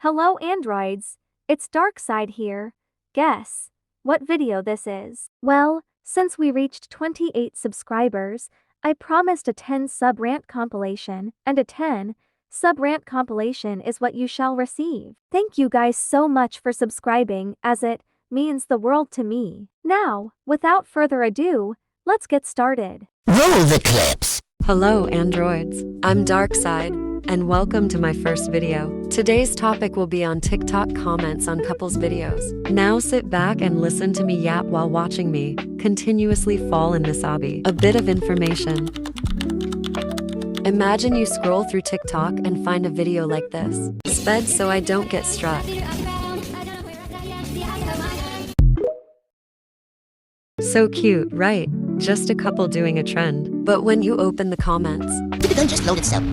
Hello androids, it's ☉ here. Guess what video this is? Well, since we reached 28 subscribers, I promised a 10 sub rant compilation, and a 10 sub rant compilation is what you shall receive. Thank you guys so much for subscribing, as it means the world to me. Now, without further ado, let's get started. Roll the clips. Hello androids, I'm ☉, and welcome to my first video. Today's topic will be on TikTok comments on couples videos. Now sit back and listen to me yap while watching me continuously fall in this hobby. A bit of information. Imagine you scroll through TikTok and find a video like this. Sped so I don't get struck. So cute, right? Just a couple doing a trend. But when you open the comments, The gun just loaded itself.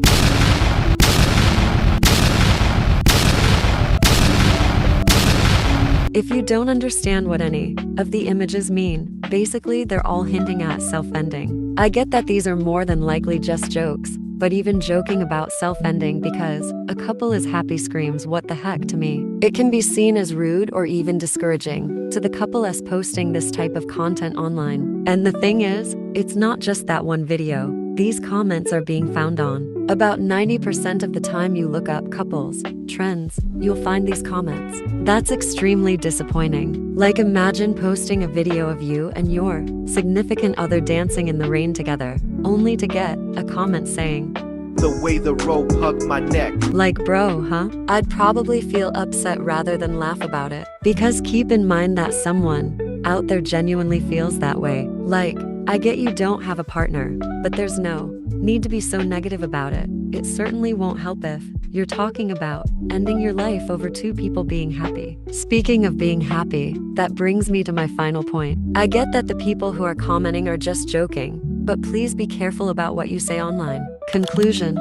if you don't understand what any of the images mean, basically they're all hinting at self-ending. I get that these are more than likely just jokes, but even joking about self-ending because a couple is happy screams what the heck to me. It can be seen as rude or even discouraging to the couple as posting this type of content online. And the thing is, it's not just that one video. These comments are being found on about 90% of the time you look up couples trends, you'll find these comments. That's extremely disappointing. Like, imagine posting a video of you and your significant other dancing in the rain together, only to get a comment saying, "The way the rope hugged my neck." like, bro, huh? I'd probably feel upset rather than laugh about it. Because keep in mind that someone out there genuinely feels that way. Like, I get you don't have a partner, but there's no need to be so negative about it. It certainly won't help if you're talking about ending your life over two people being happy. Speaking of being happy, that brings me to my final point. I get that the people who are commenting are just joking, but please be careful about what you say online. Conclusion.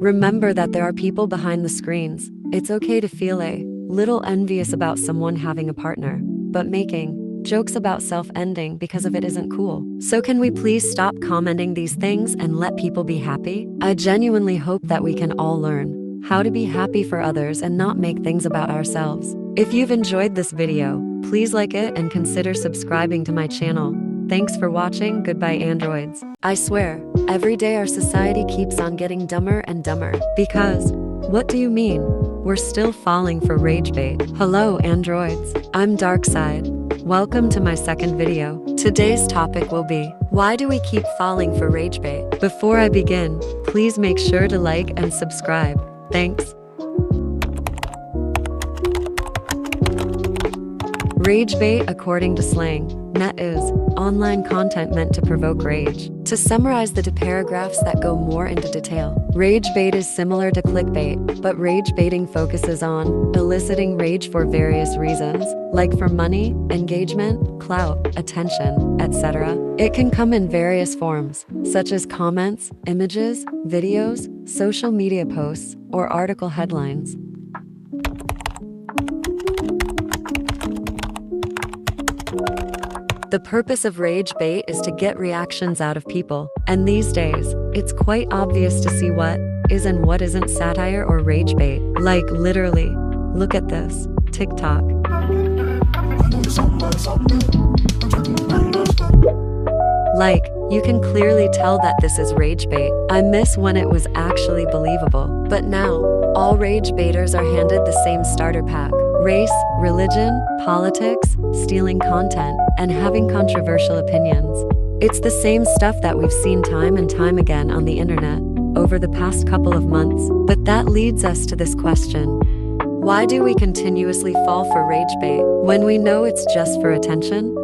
Remember that there are people behind the screens. It's okay to feel a little envious about someone having a partner, but making jokes about self-ending because of it isn't cool. So can we please stop commenting these things and let people be happy? I genuinely hope that we can all learn how to be happy for others and not make things about ourselves. If you've enjoyed this video, please like it and consider subscribing to my channel. Thanks for watching. Goodbye androids. I swear, every day our society keeps on getting dumber and dumber. Because, what do you mean? We're still falling for rage bait. Hello androids, I'm ☉. Welcome to my second video. Today's topic will be, why do we keep falling for rage bait? Before I begin, please make sure to like and subscribe. Thanks. Rage bait, according to slang, net is online content meant to provoke rage. To summarize the two paragraphs that go more into detail, rage bait is similar to clickbait, but rage baiting focuses on eliciting rage for various reasons, like for money, engagement, clout, attention, etc. It can come in various forms, such as comments, images, videos, social media posts, or article headlines. The purpose of rage bait is to get reactions out of people. And these days, it's quite obvious to see what is and what isn't satire or rage bait. Like, literally, look at this. TikTok. Like, you can clearly tell that this is rage bait. I miss when it was actually believable. But now, all rage baiters are handed the same starter pack. Race, religion, politics, stealing content, and having controversial opinions. It's the same stuff that we've seen time and time again on the internet over the past couple of months. But that leads us to this question. Why do we continuously fall for rage bait when we know it's just for attention?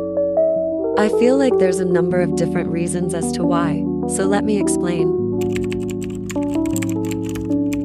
I feel like there's a number of different reasons as to why, so let me explain.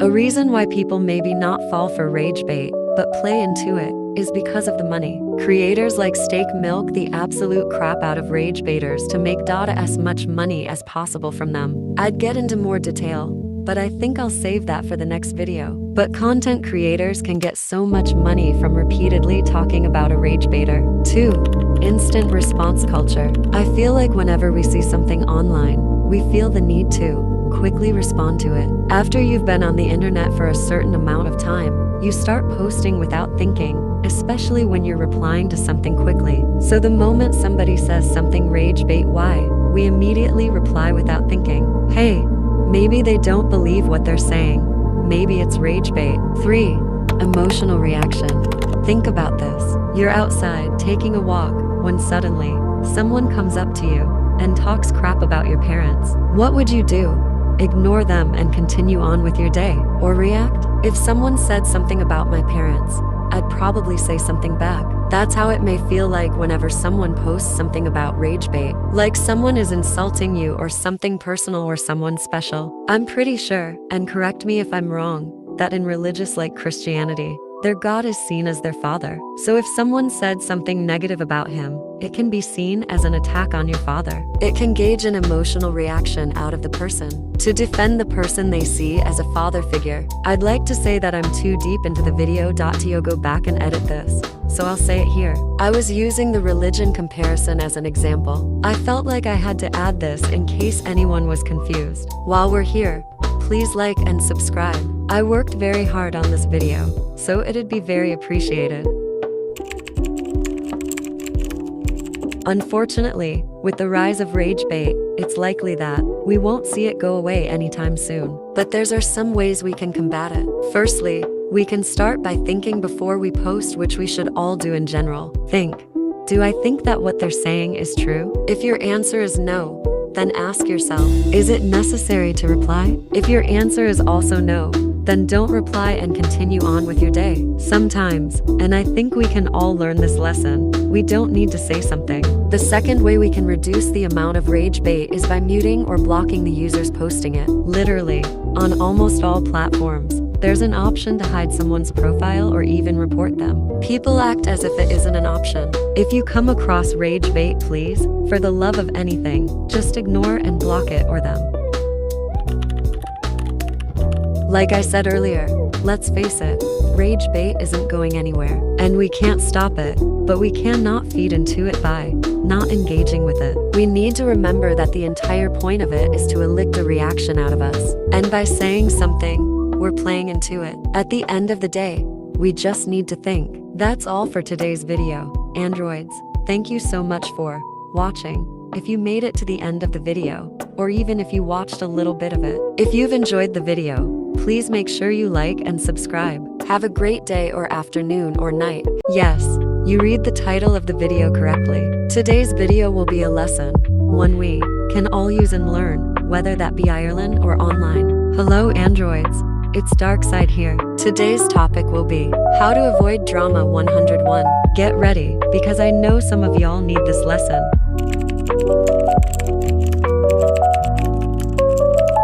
A reason why people maybe not fall for rage bait, but play into it, is because of the money. Creators like Steak milk the absolute crap out of rage baiters to make as much money as possible from them. I'd get into more detail, but I think I'll save that for the next video. But content creators can get so much money from repeatedly talking about a rage baiter. 2. Instant response culture. I feel like whenever we see something online, we feel the need to quickly respond to it. After you've been on the internet for a certain amount of time, you start posting without thinking, especially when you're replying to something quickly. So the moment somebody says something rage bait why, we immediately reply without thinking. Hey, maybe they don't believe what they're saying. Maybe it's rage bait. 3. Emotional reaction. Think about this. You're outside taking a walk when suddenly someone comes up to you and talks crap about your parents. What would you do? Ignore them and continue on with your day, or react? If someone said something about my parents, I'd probably say something back. That's how it may feel like whenever someone posts something about rage bait, like someone is insulting you or something personal or someone special. I'm pretty sure, and correct me if I'm wrong, that in religious like Christianity, their God is seen as their father. So if someone said something negative about him, it can be seen as an attack on your father. It can gauge an emotional reaction out of the person to defend the person they see as a father figure. I'd like to say that I'm too deep into the video. To go back and edit this, so I'll say it here. I was using the religion comparison as an example. I felt like I had to add this in case anyone was confused. While we're here, please like and subscribe. I worked very hard on this video, so it'd be very appreciated. Unfortunately, with the rise of rage bait, it's likely that we won't see it go away anytime soon. But there are some ways we can combat it. Firstly, we can start by thinking before we post, which we should all do in general. Think, do I think that what they're saying is true? If your answer is no, then ask yourself, is it necessary to reply? If your answer is also no, then don't reply and continue on with your day. Sometimes, and I think we can all learn this lesson, we don't need to say something. The second way we can reduce the amount of rage bait is by muting or blocking the users posting it. Literally, on almost all platforms, there's an option to hide someone's profile or even report them. People act as if it isn't an option. If you come across rage bait, please, for the love of anything, just ignore and block it or them. Like I said earlier, let's face it, rage bait isn't going anywhere, and we can't stop it, but we cannot feed into it by not engaging with it. We need to remember that the entire point of it is to elicit a reaction out of us, and by saying something, we're playing into it. At the end of the day, we just need to think. That's all for today's video. Androids, thank you so much for watching. If you made it to the end of the video, or even if you watched a little bit of it. If you've enjoyed the video, please make sure you like and subscribe. Have a great day or afternoon or night. Yes, you read the title of the video correctly. Today's video will be a lesson, one we can all use and learn, whether that be Ireland or online. Hello Androids, it's ☆ᴁ here. Today's topic will be how to avoid drama 101. Get ready, because I know some of y'all need this lesson.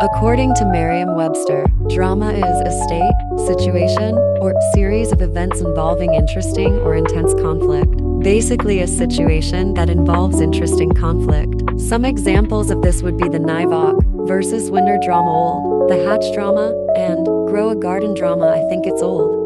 According to Merriam-Webster, drama is a state, situation, or series of events involving interesting or intense conflict. Basically a situation that involves interesting conflict. Some examples of this would be the ⴁᴁ versus Winter drama old, the Hatch drama, and Grow a Garden drama I think it's old.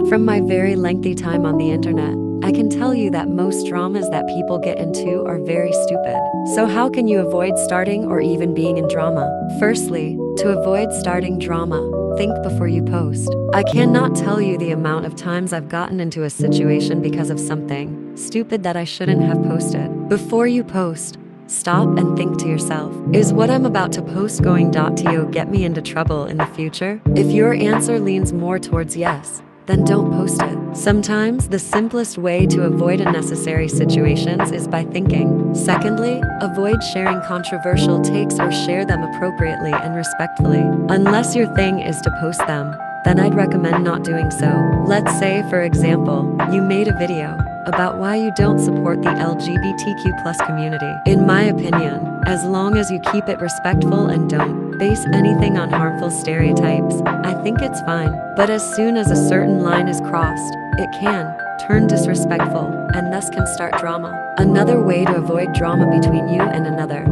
From my very lengthy time on the internet, I can tell you that most dramas that people get into are very stupid. So how can you avoid starting or even being in drama? Firstly, to avoid starting drama, think before you post. I cannot tell you the amount of times I've gotten into a situation because of something stupid that I shouldn't have posted. Before you post, stop and think to yourself, is what I'm about to post going to get me into trouble in the future? If your answer leans more towards yes, then don't post it. Sometimes the simplest way to avoid unnecessary situations is by thinking. Secondly, avoid sharing controversial takes or share them appropriately and respectfully. Unless your thing is to post them, then I'd recommend not doing so. Let's say, for example, you made a video about why you don't support the LGBTQ+ community. In my opinion, as long as you keep it respectful and don't base anything on harmful stereotypes, I think it's fine. But as soon as a certain line is crossed, it can turn disrespectful and thus can start drama. Another way to avoid drama between you and another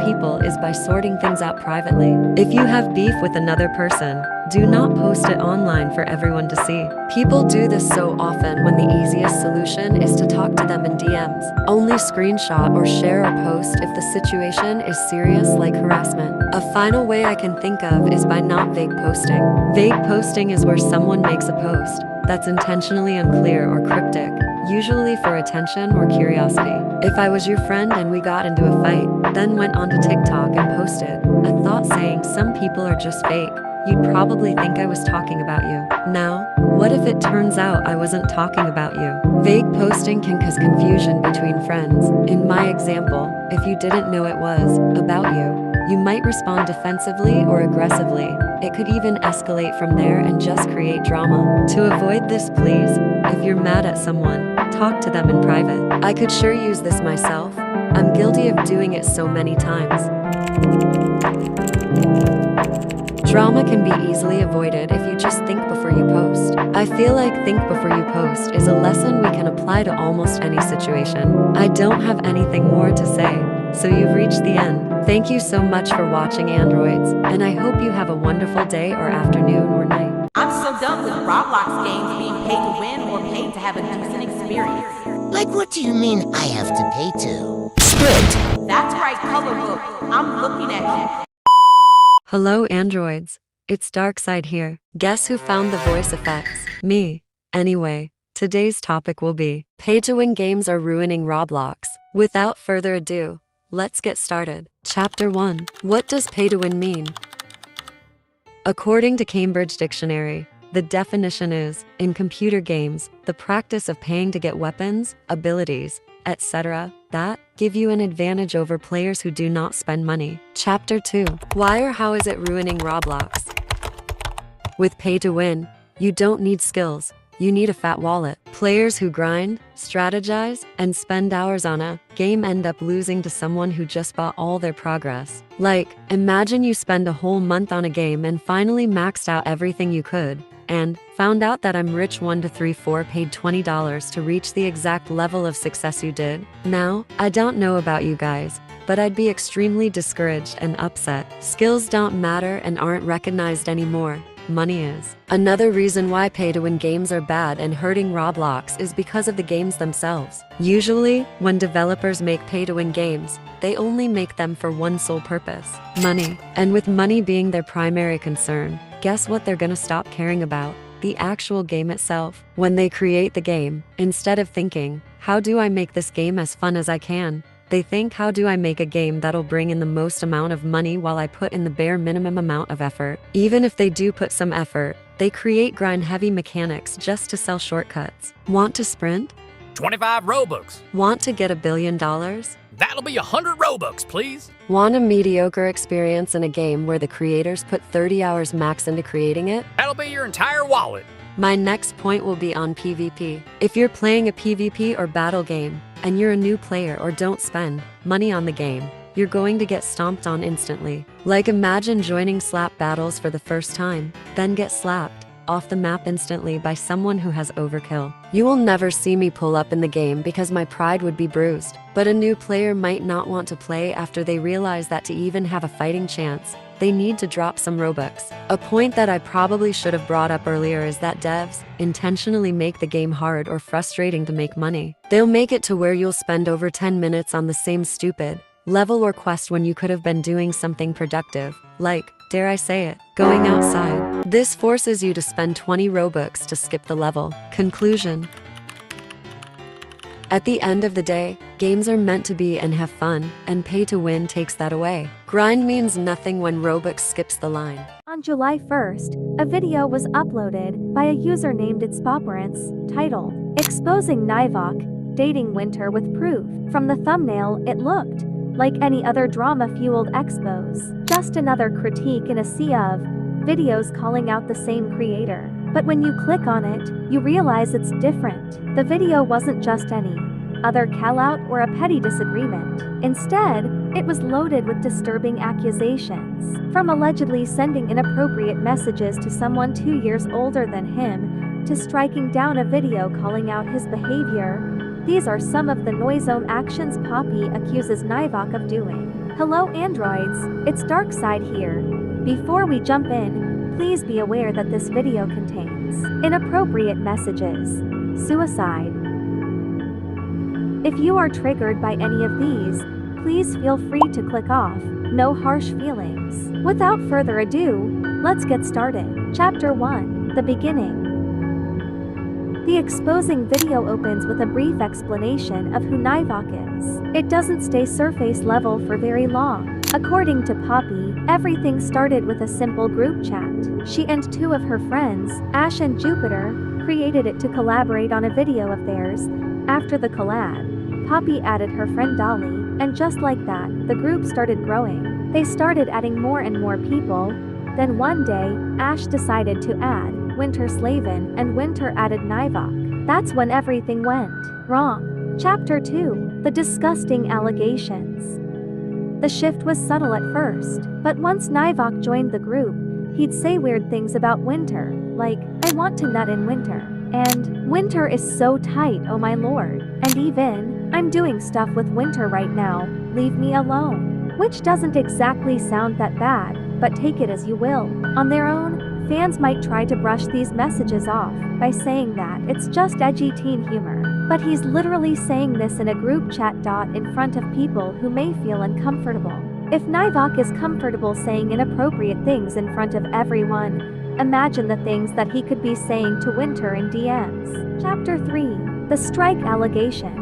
people is by sorting things out privately. If you have beef with another person, do not post it online for everyone to see. People do this so often when the easiest solution is to talk to them in DMs. Only screenshot or share a post if the situation is serious, like harassment. A final way I can think of is by not vague posting. Vague posting is where someone makes a post that's intentionally unclear or cryptic, usually for attention or curiosity. If I was your friend and we got into a fight, then went onto TikTok and posted a thought saying some people are just fake, you'd probably think I was talking about you. Now, what if it turns out I wasn't talking about you? Vague posting can cause confusion between friends. In my example, if you didn't know it was about you, you might respond defensively or aggressively. It could even escalate from there and just create drama. To avoid this, please, if you're mad at someone, talk to them in private. I could sure use this myself. I'm guilty of doing it so many times. Drama can be easily avoided if you just think before you post. I feel like think before you post is a lesson we can apply to almost any situation. I don't have anything more to say, so you've reached the end. Thank you so much for watching, androids, and I hope you have a wonderful day or afternoon or night. I'm so done with Roblox games being paid to win or paid to have a decent experience. Like, what do you mean I have to pay to? Sprint! That's right, color book. I'm looking at you. Hello, androids. It's ⴕ here. Guess who found the voice effects? Me. Anyway, today's topic will be pay-to-win games are ruining Roblox. Without further ado, let's get started. Chapter 1. What does pay-to-win mean? According to Cambridge Dictionary, the definition is, in computer games, the practice of paying to get weapons, abilities, etc., that give you an advantage over players who do not spend money. Chapter 2. Why or how is it ruining Roblox? With pay to win, you don't need skills, you need a fat wallet. Players who grind, strategize, and spend hours on a game end up losing to someone who just bought all their progress. Like, imagine you spend a whole month on a game and finally maxed out everything you could, and found out that I'm rich 1 2 3 4 paid $20 to reach the exact level of success you did. Now, I don't know about you guys, but I'd be extremely discouraged and upset. Skills don't matter and aren't recognized anymore. Money is. Another reason why pay-to-win games are bad and hurting Roblox is because of the games themselves. Usually, when developers make pay-to-win games, they only make them for one sole purpose: money. And with money being their primary concern, guess what they're gonna stop caring about? The actual game itself. When they create the game, instead of thinking, how do I make this game as fun as I can? They think, how do I make a game that'll bring in the most amount of money while I put in the bare minimum amount of effort? Even if they do put some effort, they create grind-heavy mechanics just to sell shortcuts. Want to sprint? 25 Robux. Want to get $1 billion? That'll be 100 Robux, please. Want a mediocre experience in a game where the creators put 30 hours max into creating it? That'll be your entire wallet. My next point will be on PvP. If you're playing a PvP or battle game, and you're a new player or don't spend money on the game, you're going to get stomped on instantly. Like, imagine joining slap battles for the first time, then get slapped off the map instantly by someone who has overkill. You will never see me pull up in the game because my pride would be bruised. But a new player might not want to play after they realize that to even have a fighting chance, they need to drop some Robux. A point that I probably should have brought up earlier is that devs intentionally make the game hard or frustrating to make money. They'll make it to where you'll spend over 10 minutes on the same stupid level or quest when you could have been doing something productive, like, dare I say it, going outside. This forces you to spend 20 Robux to skip the level. Conclusion. At the end of the day, games are meant to be and have fun, and pay to win takes that away. Grind means nothing when Robux skips the line. On July 1st, a video was uploaded by a user named ⴕᴚᴜ titled, "Exposing ⴕᴜᴜʀᴜ Dating Winter with Proof." From the thumbnail, it looked like any other drama-fueled expose, just another critique in a sea of videos calling out the same creator. But when you click on it, you realize it's different. The video wasn't just any other call-out or a petty disagreement. Instead, it was loaded with disturbing accusations. From allegedly sending inappropriate messages to someone 2 years older than him, to striking down a video calling out his behavior, These are some of the noisome actions Poppy accuses ⴃᴏ of doing. Hello androids, it's ⴃᴃ here. Before we jump in, please be aware that this video contains inappropriate messages, suicide. If you are triggered by any of these, please feel free to click off. No harsh feelings. Without further ado, let's get started. Chapter 1. The Beginning. The exposing video opens with a brief explanation of who ⴃᴏ is. It doesn't stay surface level for very long. According to Poppy, everything started with a simple group chat. She and two of her friends, Ash and Jupiter, created it to collaborate on a video of theirs. After the collab, Poppy added her friend Dolly, and just like that, the group started growing. They started adding more and more people. Then one day, Ash decided to add ⴁᴁᴁ, and Winter added ⴃᴏ. That's when everything went wrong. Chapter 2. The Disgusting Allegations. The shift was subtle at first, but once ⴃᴏ joined the group, he'd say weird things about Winter, like, "I want to nut in winter," and "Winter is so tight, oh my lord," and even, "I'm doing stuff with Winter right now, leave me alone," which doesn't exactly sound that bad, but take it as you will. On their own, fans might try to brush these messages off by saying that it's just edgy teen humor. But he's literally saying this in a group chat in front of people who may feel uncomfortable. If ⴃᴏ is comfortable saying inappropriate things in front of everyone, imagine the things that he could be saying to Winter in DMs. Chapter 3. The Strike Allegation.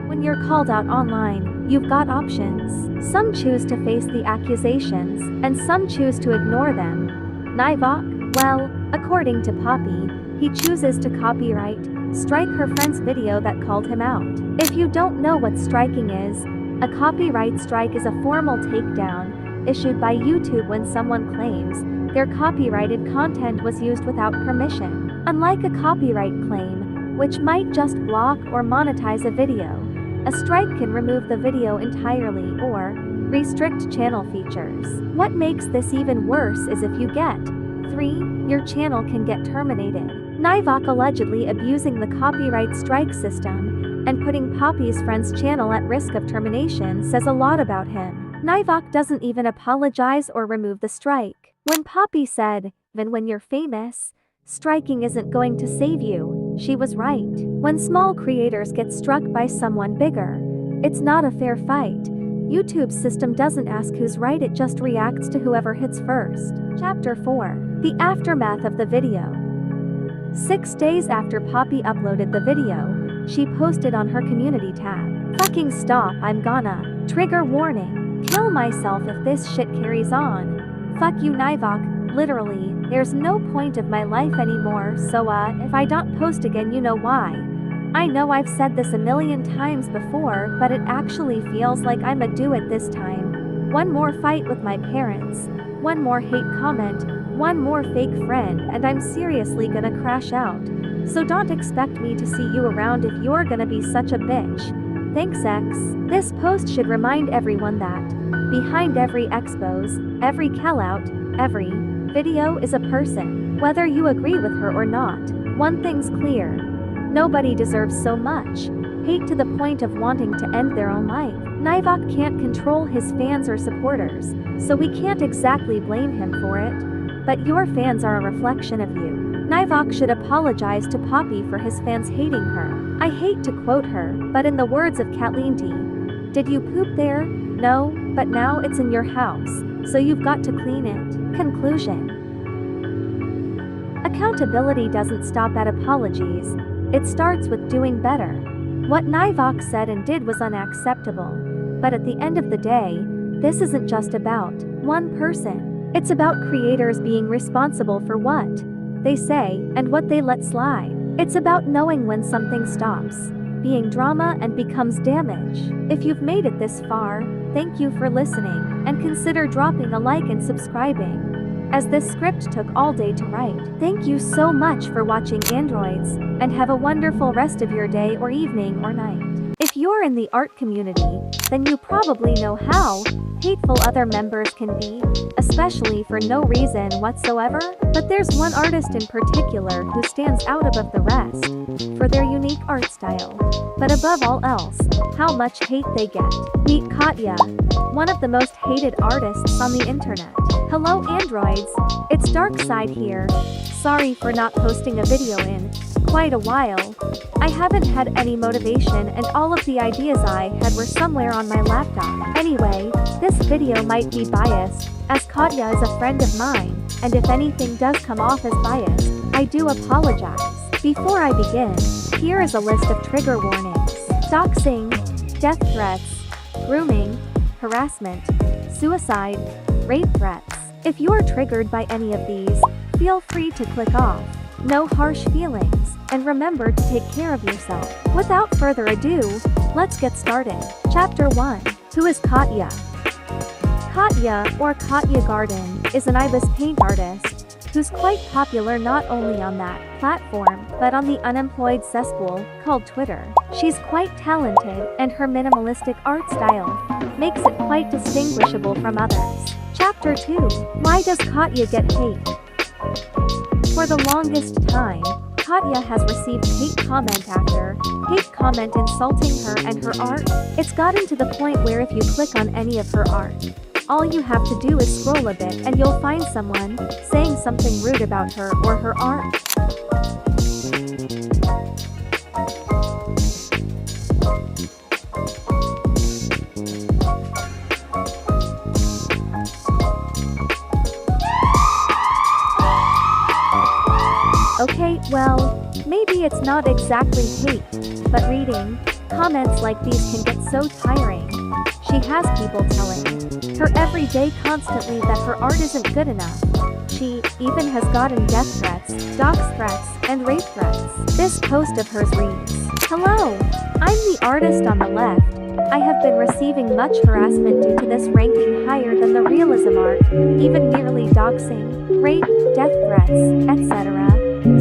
When you're called out online, you've got options. Some choose to face the accusations, and some choose to ignore them. ⴃᴏ? Well, according to Poppy, he chooses to copyright strike her friend's video that called him out. If you don't know what striking is, a copyright strike is a formal takedown issued by YouTube when someone claims their copyrighted content was used without permission. Unlike a copyright claim, which might just block or monetize a video, a strike can remove the video entirely or restrict channel features. What makes this even worse is if you get 3. Your channel can get terminated. ⴃᴏ allegedly abusing the copyright strike system and putting Poppy's friend's channel at risk of termination says a lot about him. ⴃᴏ doesn't even apologize or remove the strike. When Poppy said, "Even when you're famous, striking isn't going to save you," she was right. When small creators get struck by someone bigger, it's not a fair fight. YouTube's system doesn't ask who's right, it just reacts to whoever hits first. Chapter 4. The Aftermath of the Video. 6 days after Poppy uploaded the video, she posted on her community tab, "Fucking stop, I'm gonna. Trigger warning. Kill myself if this shit carries on. Fuck you ⴃᴏ. Literally, there's no point of my life anymore, so if I don't post again you know why. I know I've said this a million times before, but it actually feels like I'ma do it this time. One more fight with my parents, one more hate comment, one more fake friend, and I'm seriously gonna crash out. So don't expect me to see you around if you're gonna be such a bitch. Thanks X." This post should remind everyone that behind every expose, every callout, every video is a person. Whether you agree with her or not, one thing's clear. Nobody deserves so much hate to the point of wanting to end their own life. ⴃᴏ can't control his fans or supporters, so we can't exactly blame him for it. But your fans are a reflection of you. ⴃᴏ should apologize to Poppy for his fans hating her. I hate to quote her, but in the words of ⴁᴁ, "Did you poop there? No, but now it's in your house, so you've got to clean it." Conclusion. Accountability doesn't stop at apologies. It starts with doing better. What ⴃᴏ said and did was unacceptable, but at the end of the day, this isn't just about one person. It's about creators being responsible for what they say and what they let slide. It's about knowing when something stops being drama and becomes damage. If you've made it this far, thank you for listening, and consider dropping a like and subscribing, as this script took all day to write. Thank you so much for watching androids, and have a wonderful rest of your day or evening or night. If you're in the art community, then you probably know how hateful other members can be, especially for no reason whatsoever. But there's one artist in particular who stands out above the rest for their unique art style. But above all else, how much hate they get. Meet Catya, one of the most hated artists on the internet. Hello androids, it's ⴕᴚ here. Sorry for not posting a video in quite a while. I haven't had any motivation and all of the ideas I had were somewhere on my laptop. Anyway, this video might be biased, as Catya is a friend of mine, and if anything does come off as biased, I do apologize. Before I begin, here is a list of trigger warnings. Doxing, death threats, grooming, harassment, suicide, rape threats. If you are triggered by any of these, feel free to click off. No harsh feelings, and remember to take care of yourself. Without further ado, let's get started. Chapter 1. Who is Catya? Catya, or 꽉ᴇᴱᴛ, is an ibis paint artist who's quite popular not only on that platform, but on the unemployed cesspool called Twitter. She's quite talented, and her minimalistic art style makes it quite distinguishable from others. Chapter 2. Why does Catya get hate? For the longest time, Catya has received hate comment after hate comment insulting her and her art. It's gotten to the point where if you click on any of her art, all you have to do is scroll a bit and you'll find someone saying something rude about her or her art. Okay, well, maybe it's not exactly hate, but reading comments like these can get so tiring. She has people telling her every day constantly that her art isn't good enough. She even has gotten death threats, dox threats, and rape threats. This post of hers reads, "Hello, I'm the artist on the left. I have been receiving much harassment due to this ranking higher than the realism art, even merely doxing, rape, death threats, etc.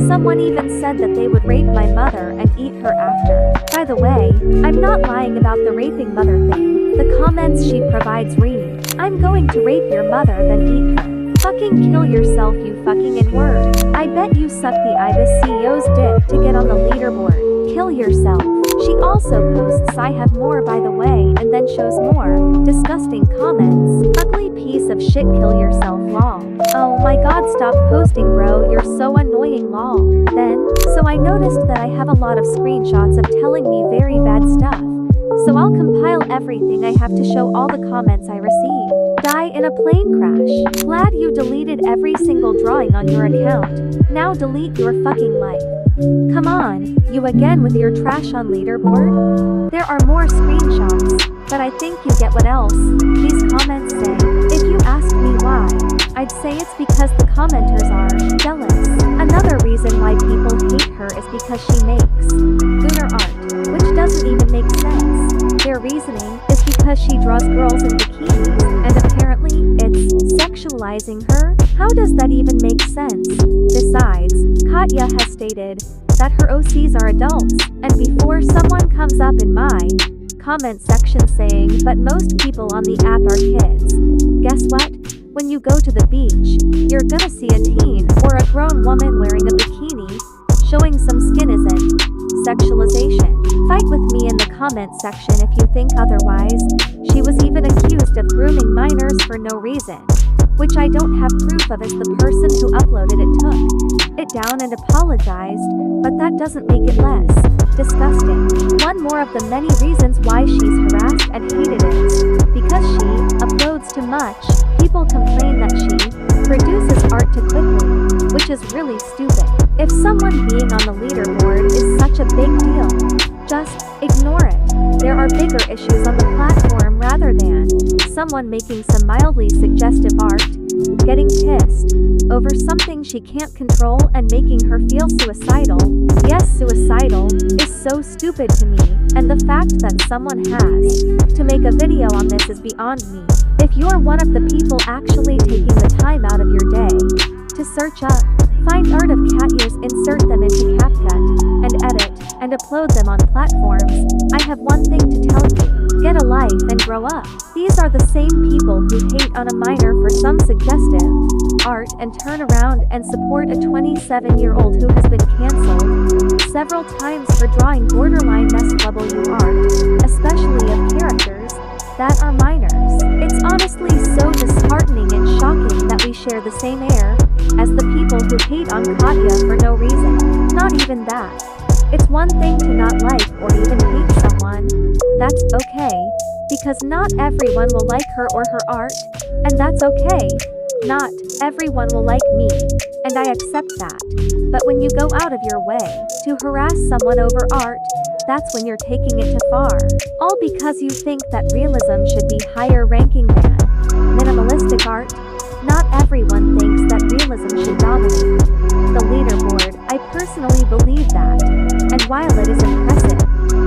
Someone even said that they would rape my mother and eat her after. By the way, I'm not lying about the raping mother thing. The comments she provides read, I'm going to rape your mother then eat her. Fucking kill yourself you fucking N-word. I bet you suck the ibis CEO's dick to get on the leaderboard. Kill yourself." She also posts "I have more by the way" and then shows more disgusting comments. "Ugly piece of shit, kill yourself lol. Oh my god, stop posting bro, you're so annoying lol." Then, so I noticed that I have a lot of screenshots of telling me very bad stuff. So I'll compile everything I have to show all the comments I received. Die in a plane crash. Glad you deleted every single drawing on your account. Now delete your fucking life. Come on, you again with your trash on leaderboard? There are more screenshots, but I think you get what else these comments say. If you asked me why, I'd say it's because the commenters are jealous. Another reason why people hate her is because she makes lunar art, which doesn't even make sense. Their reasoning is because she draws girls in bikinis, and apparently it's sexualizing her. How does that even make sense? Besides, Catya has stated that her OCs are adults, and before someone comes up in my comment section saying, "But most people on the app are kids," guess what? When you go to the beach, you're gonna see a teen or a grown woman wearing a bikini, showing some skin isn't sexualization. Fight with me in the comment section if you think otherwise. She was even accused of grooming minors for no reason, which I don't have proof of, as the person who uploaded it took it down and apologized, but that doesn't make it less disgusting. One more of the many reasons why she's harassed and hated is because she uploads too much. People complain that she produces art too quickly, which is really stupid. If someone being on the leaderboard is such a big deal, just ignore it. There are bigger issues on the platform rather than someone making some mildly suggestive art, getting pissed over something she can't control and making her feel suicidal. Yes, suicidal is so stupid to me, and the fact that someone has to make a video on this is beyond me. If you're one of the people actually taking the time out of your day to search up, find art of Catya's, insert them into Capcut, and edit and upload them on platforms, I have one thing to tell you. Get a life and grow up. These are the same people who hate on a minor for some suggestive art and turn around and support a 27-year-old who has been cancelled several times for drawing borderline next level art, especially of characters that are minors. It's honestly so disheartening and shocking that we share the same air as the people who hate on Catya for no reason. Not even that. It's one thing to not like or even hate someone. That's okay, because not everyone will like her or her art, and that's okay. Not everyone will like me, and I accept that. But when you go out of your way to harass someone over art, that's when you're taking it too far. All because you think that realism should be higher ranking than minimalistic art. Not everyone thinks that realism should dominate the leaderboard. I personally believe that. And while it is impressive,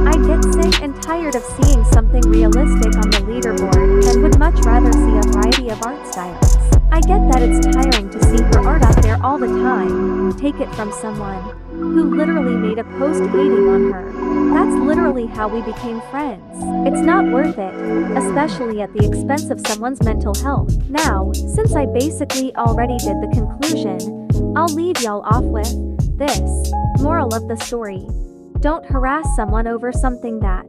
I get sick and tired of seeing something realistic on the leaderboard and would much rather see a variety of art styles. I get that it's tiring to see her art out there all the time. Take it from someone who literally made a post hating on her. That's literally how we became friends. It's not worth it, especially at the expense of someone's mental health. Now, since I basically already did the conclusion, I'll leave y'all off with this. Moral of the story. Don't harass someone over something that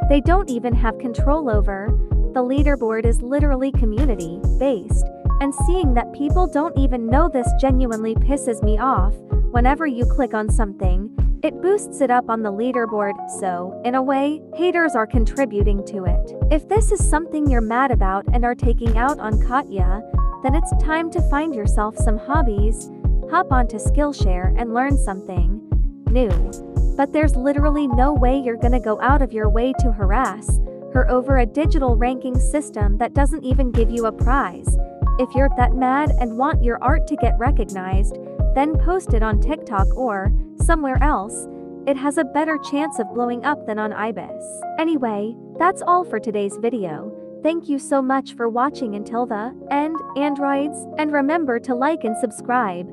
they don't even have control over. The leaderboard is literally community-based, and seeing that people don't even know this genuinely pisses me off. Whenever you click on something, it boosts it up on the leaderboard, so, in a way, haters are contributing to it. If this is something you're mad about and are taking out on Catya, then it's time to find yourself some hobbies, hop onto Skillshare and learn something new. But there's literally no way you're gonna go out of your way to harass her over a digital ranking system that doesn't even give you a prize. If you're that mad and want your art to get recognized, then post it on TikTok or somewhere else. It has a better chance of blowing up than on Ibis. Anyway, that's all for today's video. Thank you so much for watching until the end, androids, and remember to like and subscribe.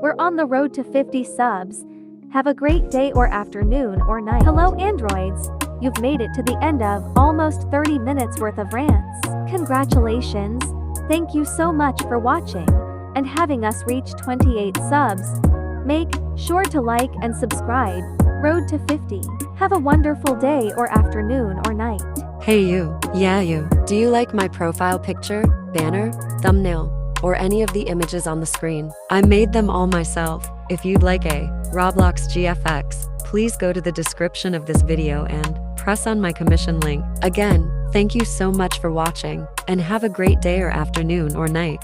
We're on the road to 50 subs. Have a great day or afternoon or night. Hello androids, you've made it to the end of almost 30 minutes worth of rants. Congratulations. Thank you so much for watching and having us reach 28 subs. Make sure to like and subscribe. Road to 50. Have a wonderful day or afternoon or night. Hey you, yeah you, do you like my profile picture, banner, thumbnail, or any of the images on the screen? I made them all myself. If you'd like a Roblox GFX, please go to the description of this video and press on my commission link. Again, thank you so much for watching, and have a great day or afternoon or night.